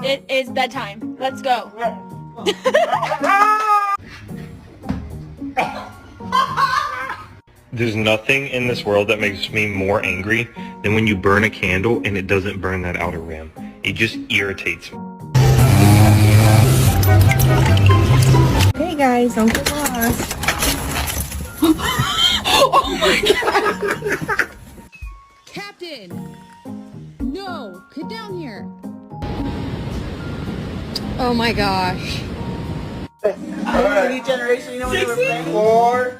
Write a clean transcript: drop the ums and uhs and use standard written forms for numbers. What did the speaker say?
It is bedtime. Let's go. There's nothing in this world that makes me more angry than when you burn a candle and it doesn't burn that outer rim. It just irritates me. Hey guys, Uncle Ross. Oh my god! Captain! No! Get down here! Oh my gosh. New generation, you know what they were playing? 4.